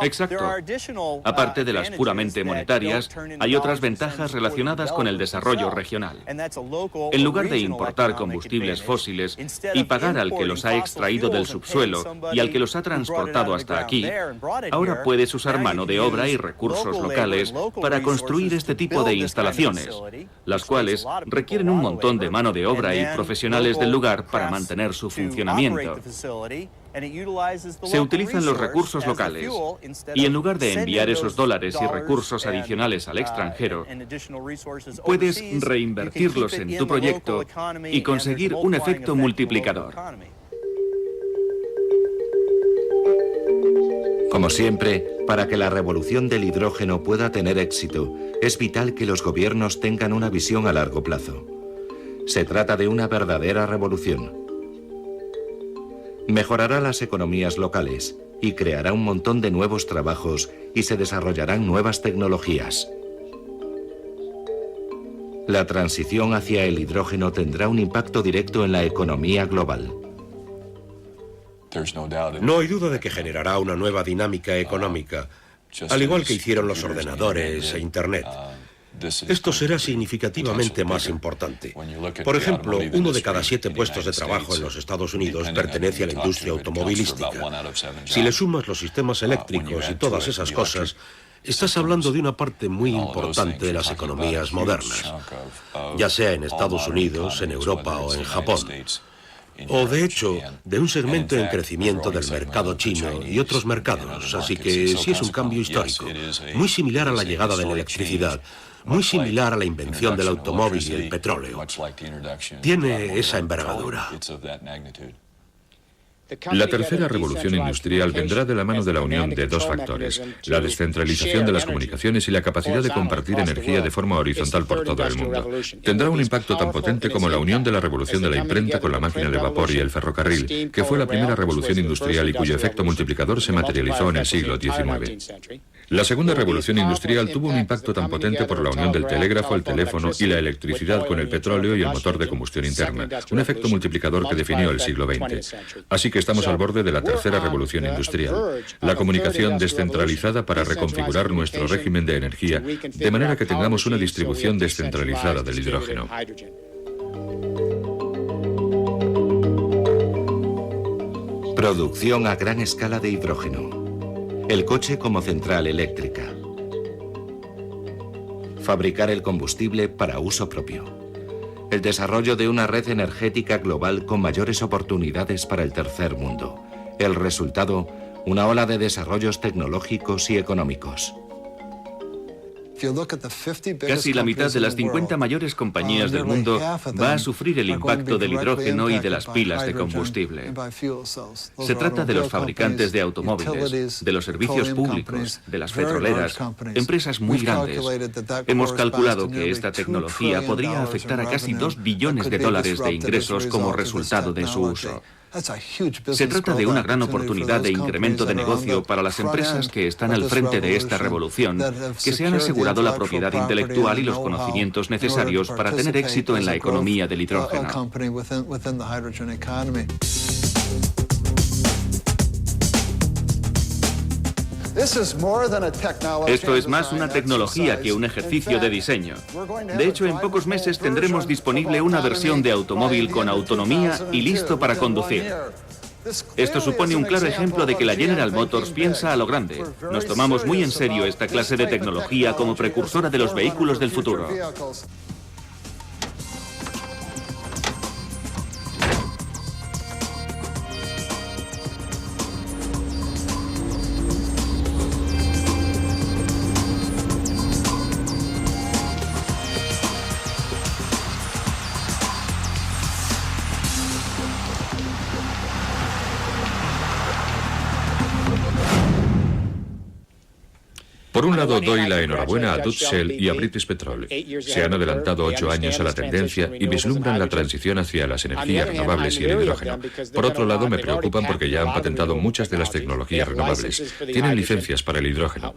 Exacto. Aparte de las puramente monetarias, hay otras ventajas relacionadas con el desarrollo regional. En lugar de importar combustibles fósiles y pagar al que los ha extraído del subsuelo y al que los ha transportado hasta aquí, ahora puedes usar mano de obra y recursos locales para construir este tipo de instalaciones, las cuales requieren un montón de mano de obra y profesionales del lugar para mantener su funcionamiento. Se utilizan los recursos locales y en lugar de enviar esos dólares y recursos adicionales al extranjero, puedes reinvertirlos en tu proyecto y conseguir un efecto multiplicador. Como siempre, para que la revolución del hidrógeno pueda tener éxito, es vital que los gobiernos tengan una visión a largo plazo. Se trata de una verdadera revolución. Mejorará las economías locales y creará un montón de nuevos trabajos y se desarrollarán nuevas tecnologías. La transición hacia el hidrógeno tendrá un impacto directo en la economía global. No hay duda de que generará una nueva dinámica económica, al igual que hicieron los ordenadores e Internet. Esto será significativamente más importante. Por ejemplo, 1 de cada 7 puestos de trabajo en los Estados Unidos pertenece a la industria automovilística. Si le sumas los sistemas eléctricos y todas esas cosas, estás hablando de una parte muy importante de las economías modernas, ya sea en Estados Unidos, en Europa o en Japón. O, de hecho, de un segmento en crecimiento del mercado chino y otros mercados. Así que sí es un cambio histórico, muy similar a la llegada de la electricidad, muy similar a la invención del automóvil y el petróleo. Tiene esa envergadura. La tercera revolución industrial vendrá de la mano de la unión de dos factores, la descentralización de las comunicaciones y la capacidad de compartir energía de forma horizontal por todo el mundo. Tendrá un impacto tan potente como la unión de la revolución de la imprenta con la máquina de vapor y el ferrocarril, que fue la primera revolución industrial y cuyo efecto multiplicador se materializó en el siglo XIX. La segunda revolución industrial tuvo un impacto tan potente por la unión del telégrafo, el teléfono y la electricidad con el petróleo y el motor de combustión interna, un efecto multiplicador que definió el siglo XX. Así que estamos al borde de la tercera revolución industrial, la comunicación descentralizada para reconfigurar nuestro régimen de energía, de manera que tengamos una distribución descentralizada del hidrógeno. Producción a gran escala de hidrógeno. El coche como central eléctrica. Fabricar el combustible para uso propio. El desarrollo de una red energética global con mayores oportunidades para el tercer mundo. El resultado, una ola de desarrollos tecnológicos y económicos. Casi la mitad de las 50 mayores compañías del mundo va a sufrir el impacto del hidrógeno y de las pilas de combustible. Se trata de los fabricantes de automóviles, de los servicios públicos, de las petroleras, empresas muy grandes. Hemos calculado que esta tecnología podría afectar a casi $2 billones de ingresos como resultado de su uso. Se trata de una gran oportunidad de incremento de negocio para las empresas que están al frente de esta revolución, que se han asegurado la propiedad intelectual y los conocimientos necesarios para tener éxito en la economía del hidrógeno. Esto es más una tecnología que un ejercicio de diseño. De hecho, en pocos meses tendremos disponible una versión de automóvil con autonomía y listo para conducir. Esto supone un claro ejemplo de que la General Motors piensa a lo grande. Nos tomamos muy en serio esta clase de tecnología como precursora de los vehículos del futuro. Por un lado, doy la enhorabuena a Dutch Shell y a British Petroleum. Se han adelantado 8 años a la tendencia y vislumbran la transición hacia las energías renovables y el hidrógeno. Por otro lado, me preocupan porque ya han patentado muchas de las tecnologías renovables. Tienen licencias para el hidrógeno.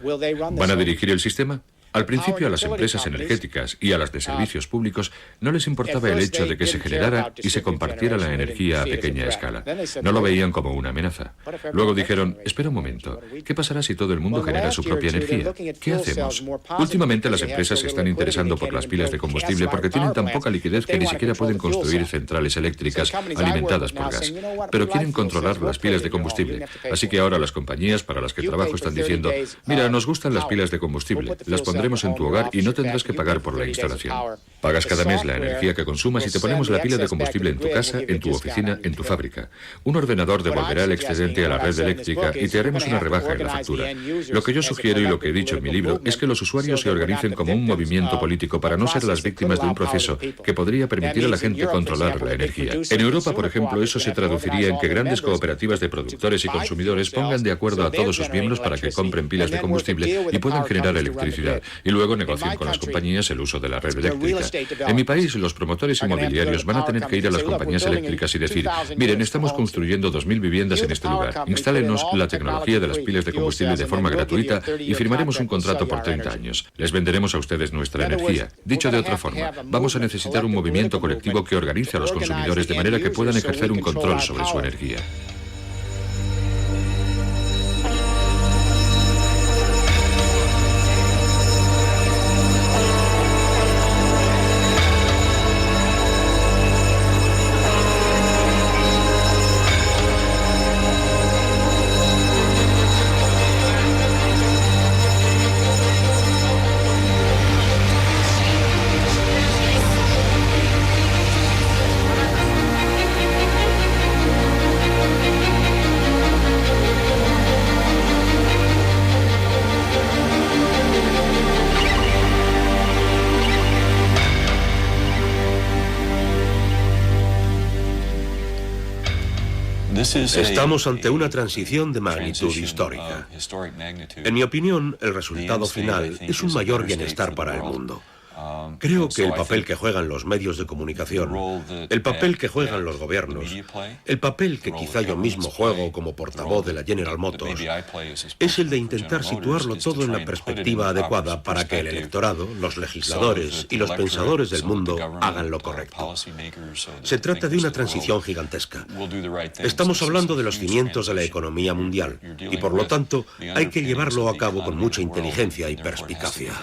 ¿Van a dirigir el sistema? Al principio a las empresas energéticas y a las de servicios públicos no les importaba el hecho de que se generara y se compartiera la energía a pequeña escala. No lo veían como una amenaza. Luego dijeron, espera un momento, ¿qué pasará si todo el mundo genera su propia energía? ¿Qué hacemos? Últimamente las empresas se están interesando por las pilas de combustible porque tienen tan poca liquidez que ni siquiera pueden construir centrales eléctricas alimentadas por gas. Pero quieren controlar las pilas de combustible. Así que ahora las compañías para las que trabajo están diciendo, mira, nos gustan las pilas de combustible, las pondremos en tu hogar y no tendrás que pagar por la instalación. Pagas cada mes la energía que consumas y te ponemos la pila de combustible en tu casa, en tu oficina, en tu fábrica. Un ordenador devolverá el excedente a la red eléctrica y te haremos una rebaja en la factura. Lo que yo sugiero y lo que he dicho en mi libro es que los usuarios se organicen como un movimiento político para no ser las víctimas de un proceso que podría permitir a la gente controlar la energía. En Europa, por ejemplo, eso se traduciría en que grandes cooperativas de productores y consumidores pongan de acuerdo a todos sus miembros para que compren pilas de combustible y puedan generar electricidad. Y luego negocien con las compañías el uso de la red eléctrica. En mi país, los promotores inmobiliarios van a tener que ir a las compañías eléctricas y decir, miren, estamos construyendo 2000 viviendas en este lugar, instálenos la tecnología de las pilas de combustible de forma gratuita y firmaremos un contrato por 30 años. Les venderemos a ustedes nuestra energía. Dicho de otra forma, vamos a necesitar un movimiento colectivo que organice a los consumidores de manera que puedan ejercer un control sobre su energía. Estamos ante una transición de magnitud histórica. En mi opinión, el resultado final es un mayor bienestar para el mundo. Creo que el papel que juegan los medios de comunicación, el papel que juegan los gobiernos, el papel que quizá yo mismo juego como portavoz de la General Motors, es el de intentar situarlo todo en la perspectiva adecuada para que el electorado, los legisladores y los pensadores del mundo hagan lo correcto. Se trata de una transición gigantesca. Estamos hablando de los cimientos de la economía mundial y por lo tanto hay que llevarlo a cabo con mucha inteligencia y perspicacia.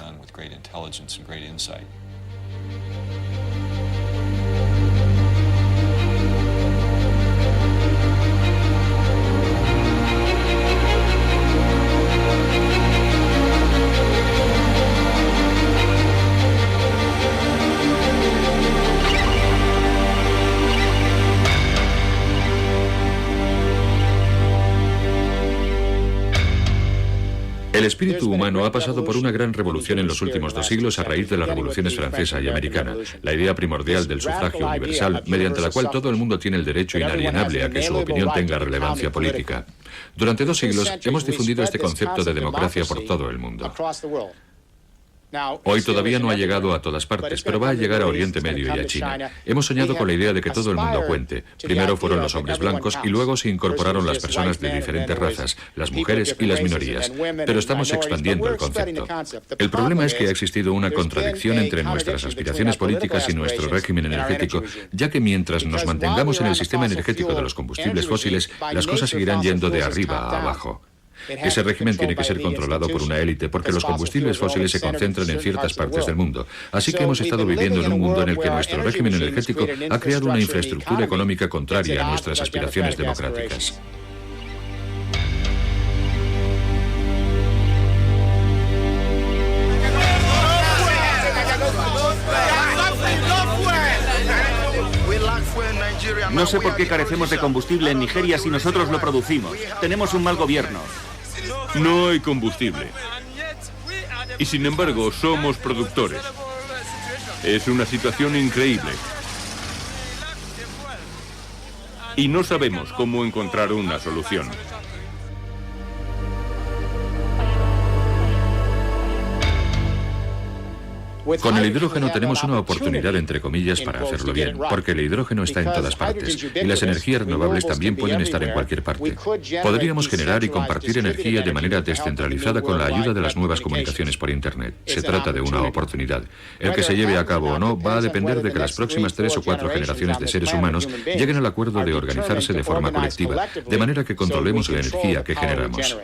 El espíritu humano ha pasado por una gran revolución en los últimos 2 siglos a raíz de las revoluciones francesa y americana, la idea primordial del sufragio universal, mediante la cual todo el mundo tiene el derecho inalienable a que su opinión tenga relevancia política. Durante 2 siglos hemos difundido este concepto de democracia por todo el mundo. Hoy todavía no ha llegado a todas partes, pero va a llegar a Oriente Medio y a China. Hemos soñado con la idea de que todo el mundo cuente. Primero fueron los hombres blancos y luego se incorporaron las personas de diferentes razas, las mujeres y las minorías. Pero estamos expandiendo el concepto. El problema es que ha existido una contradicción entre nuestras aspiraciones políticas y nuestro régimen energético, ya que mientras nos mantengamos en el sistema energético de los combustibles fósiles, las cosas seguirán yendo de arriba a abajo. Ese régimen tiene que ser controlado por una élite porque los combustibles fósiles se concentran en ciertas partes del mundo. Así que hemos estado viviendo en un mundo en el que nuestro régimen energético ha creado una infraestructura económica contraria a nuestras aspiraciones democráticas. No sé por qué carecemos de combustible en Nigeria si nosotros lo producimos. Tenemos un mal gobierno. No hay combustible. Y sin embargo, somos productores. Es una situación increíble. Y no sabemos cómo encontrar una solución. Con el hidrógeno tenemos una oportunidad, entre comillas, para hacerlo bien, porque el hidrógeno está en todas partes y las energías renovables también pueden estar en cualquier parte. Podríamos generar y compartir energía de manera descentralizada con la ayuda de las nuevas comunicaciones por Internet. Se trata de una oportunidad. El que se lleve a cabo o no va a depender de que las próximas 3 o 4 generaciones de seres humanos lleguen al acuerdo de organizarse de forma colectiva, de manera que controlemos la energía que generamos.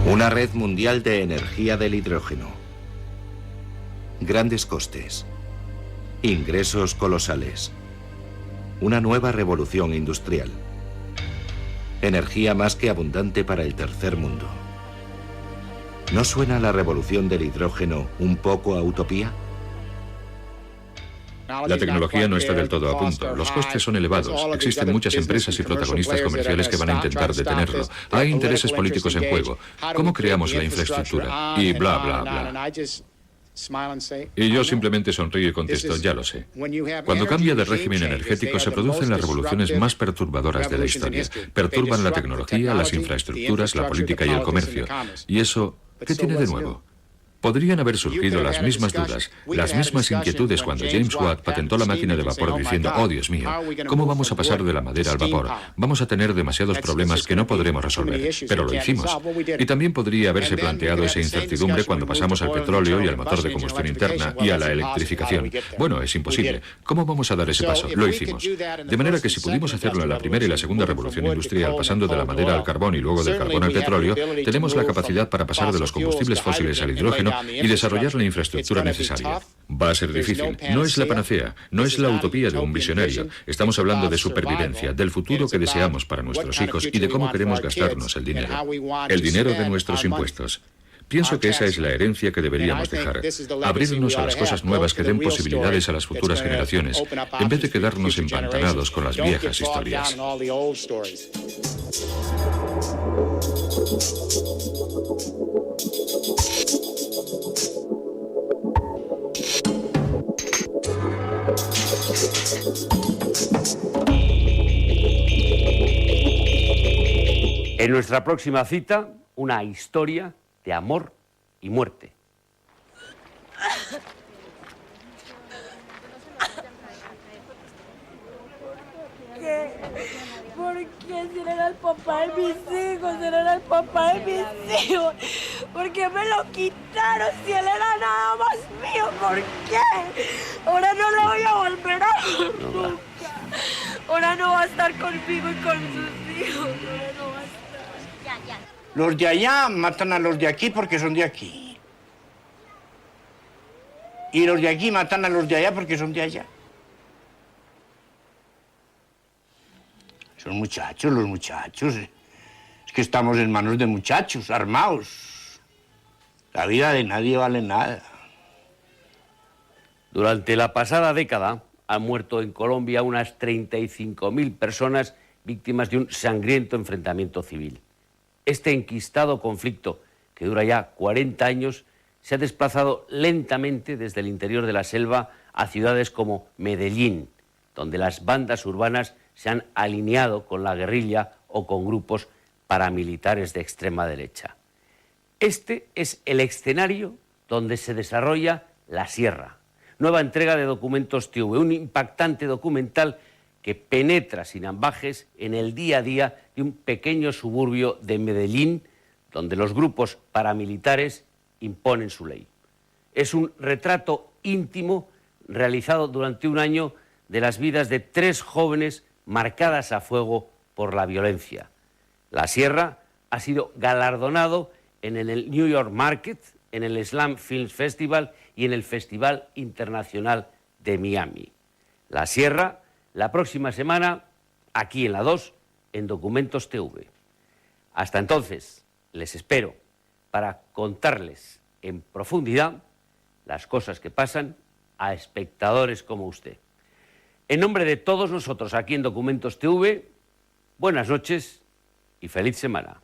Una red mundial de energía del hidrógeno. Grandes costes. Ingresos colosales. Una nueva revolución industrial. Energía más que abundante para el tercer mundo. ¿No suena la revolución del hidrógeno un poco a utopía? La tecnología no está del todo a punto. Los costes son elevados. Existen muchas empresas y protagonistas comerciales que van a intentar detenerlo. Hay intereses políticos en juego. ¿Cómo creamos la infraestructura? Y bla, bla, bla. Y yo simplemente sonrío y contesto, ya lo sé. Cuando cambia de régimen energético se producen las revoluciones más perturbadoras de la historia. Perturban la tecnología, las infraestructuras, la política y el comercio. Y eso, ¿qué tiene de nuevo? Podrían haber surgido las mismas dudas, las mismas inquietudes cuando James Watt patentó la máquina de vapor diciendo, oh Dios mío, ¿cómo vamos a pasar de la madera al vapor? Vamos a tener demasiados problemas que no podremos resolver, pero lo hicimos. Y también podría haberse planteado esa incertidumbre cuando pasamos al petróleo y al motor de combustión interna y a la electrificación. Bueno, es imposible. ¿Cómo vamos a dar ese paso? Lo hicimos. De manera que si pudimos hacerlo en la primera y la segunda revolución industrial, pasando de la madera al carbón y luego del carbón al petróleo, tenemos la capacidad para pasar de los combustibles fósiles al hidrógeno y desarrollar la infraestructura necesaria. Va a ser difícil. No es la panacea, no es la utopía de un visionario. Estamos hablando de supervivencia, del futuro que deseamos para nuestros hijos y de cómo queremos gastarnos el dinero. El dinero de nuestros impuestos. Pienso que esa es la herencia que deberíamos dejar. Abrirnos a las cosas nuevas que den posibilidades a las futuras generaciones, en vez de quedarnos empantanados con las viejas historias. En nuestra próxima cita, una historia de amor y muerte. ¿Por qué? Si él era el papá de mis hijos, él era el papá de mis hijos. ¿Por qué me lo quitaron si él era nada más mío? ¿Por qué? Ahora no lo voy a volver a ver nunca. Ahora no va a estar conmigo y con sus hijos. Ahora no va a estar. Los de allá matan a los de aquí porque son de aquí. Y los de aquí matan a los de allá porque son de allá. Son muchachos, los muchachos. Es que estamos en manos de muchachos, armados. La vida de nadie vale nada. Durante la pasada década han muerto en Colombia unas 35.000 personas víctimas de un sangriento enfrentamiento civil. Este enquistado conflicto, que dura ya 40 años, se ha desplazado lentamente desde el interior de la selva a ciudades como Medellín, donde las bandas urbanas se han alineado con la guerrilla o con grupos paramilitares de extrema derecha. Este es el escenario donde se desarrolla La Sierra, nueva entrega de Documentos TV, un impactante documental que penetra sin ambages en el día a día de un pequeño suburbio de Medellín, donde los grupos paramilitares imponen su ley. Es un retrato íntimo realizado durante un año de las vidas de 3 jóvenes marcadas a fuego por la violencia. La Sierra ha sido galardonado en el New York Market, en el Slam Film Festival y en el Festival Internacional de Miami. La Sierra, la próxima semana, aquí en la 2, en Documentos TV. Hasta entonces, les espero para contarles en profundidad las cosas que pasan a espectadores como usted. En nombre de todos nosotros aquí en Documentos TV, buenas noches y feliz semana.